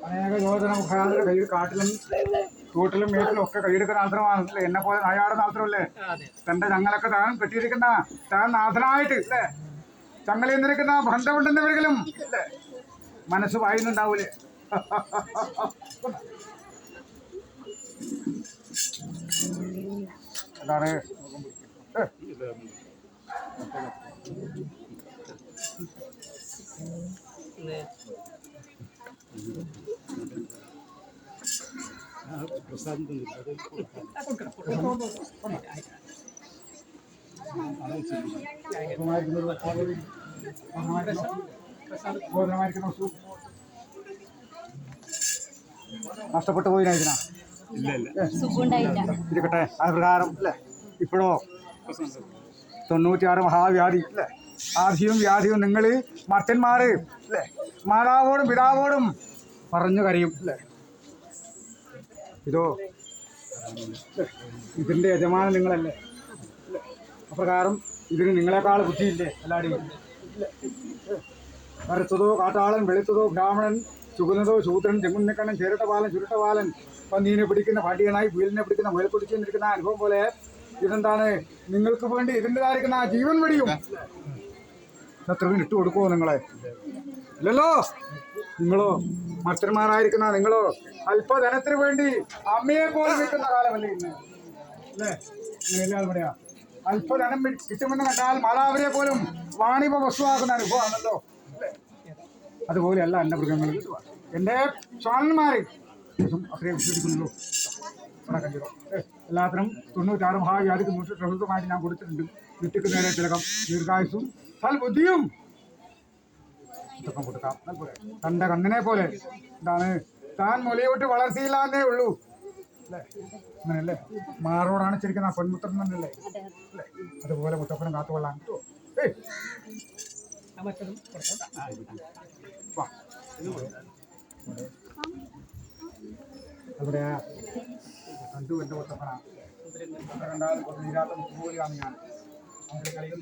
അനേക യോജന മുഖാന്തരം കയ്യിൽ കാട്ടിലും കൂട്ടിലും മേട്ടിലും ഒക്കെ കൈയെടുക്കുന്ന ആത്രമാണ് എന്നെ പോലെ നായാടുന്ന ആത്രമല്ലേ. തന്റെ ചങ്ങലൊക്കെ താൻ കെട്ടിയിരിക്കുന്ന താൻ നാഥനായിട്ട് അല്ലേ, ചങ്ങലയിൽ നിൽക്കുന്ന ബന്ധമുണ്ടെന്നവരിലും അല്ലേ മനസ്സ് വായുന്നുണ്ടാവൂലേ. എന്താണ് നഷ്ടപ്പെട്ടു പോയിനായിരിക്കണ ഇരിക്കട്ടെ. അത് പ്രകാരം അല്ലേ ഇപ്പോഴോ 96 മഹാവ്യാധി അല്ലേ, ആധിയും വ്യാധിയും നിങ്ങൾ മർത്യന്മാര് അല്ലേ മാതാവോടും പിതാവോടും പറഞ്ഞു കരയും അല്ലേ. ഇതോ ഇതിൻ്റെ യജമാനൻ നിങ്ങളല്ലേ. അപ്രകാരം ഇതിന് നിങ്ങളെക്കാൾ ബുദ്ധിയില്ലേ എല്ലാവരുടെയും. കറുത്തതോ കാട്ടാളൻ, വെളുത്തതോ ബ്രാഹ്മണൻ, ചുകുന്നതോ ശൂദ്രൻ, ചെങ്ങുന്നിക്കണ്ണൻ, ചേരട്ടപാലൻ, ചുരുട്ടപാലൻ, പന്നീനെ പിടിക്കുന്ന പാണ്ഡ്യനായി മുയലിനെ പിടിക്കുന്ന മുയൽ പിടിച്ചിരിക്കുന്ന അനുഭവം പോലെ ഇതെന്താണ് നിങ്ങൾക്ക് വേണ്ടി ഇതിൻ്റെതായിരിക്കുന്ന ആ ജീവൻ വെടിയും ശത്രുവിന് ഇട്ട് കൊടുക്കുമോ നിങ്ങളെ? ഇല്ലല്ലോ. നിങ്ങളോ മറ്റന്മാരായിരിക്കുന്ന നിങ്ങളോ അല്പധനത്തിന് വേണ്ടി അമ്മയെ പോലെ നിൽക്കുന്ന കാലമല്ലേ ഇന്ന് അല്ലേ. ഇങ്ങനെയല്ലാതെ പറയാ അല്പധനം കിട്ടുമെന്ന് കണ്ടാൽ മാതാവിനെ പോലും വാണിഭ വസ്തുവാക്കുന്ന അനുഭവമാണല്ലോ അല്ലേ. അതുപോലെയല്ല എൻ്റെ മൃഗങ്ങൾ എൻ്റെ സ്വാനന്മാരെ അത്രയും വിശ്വസിക്കുന്നുള്ളൂ. എല്ലാത്തിനും 96 മഹാവ്യാധിക്ക് പ്രഭുത്വമായിട്ട് ഞാൻ കൊടുത്തിട്ടുണ്ട്. വിട്ടിക്ക് നേരെ തിലകം, ദീർഘായുസും സൽബുദ്ധിയും ഇതൊക്കെ കൊടുക്കാം. തൻ്റെ കണ്ണിനെ പോലെ എന്താണ് താൻ മുലയോട്ട് വളർത്തിയില്ലാന്നേ ഉള്ളൂ അല്ലേ. അങ്ങനെയല്ലേ മാറോടാണ് ശരിക്കും ആ പെൺമുത്തൻ തന്നെയല്ലേ അല്ലേ. അതുപോലെ മുത്തപ്പനും കാത്തുകൊള്ളാൻ അവിടെ കണ്ടു എൻ്റെ മുത്തപ്പനാ കണ്ടാൽ തീരാത്ത മുത്തുപോലെയാണ് ഞാൻ. കളിയും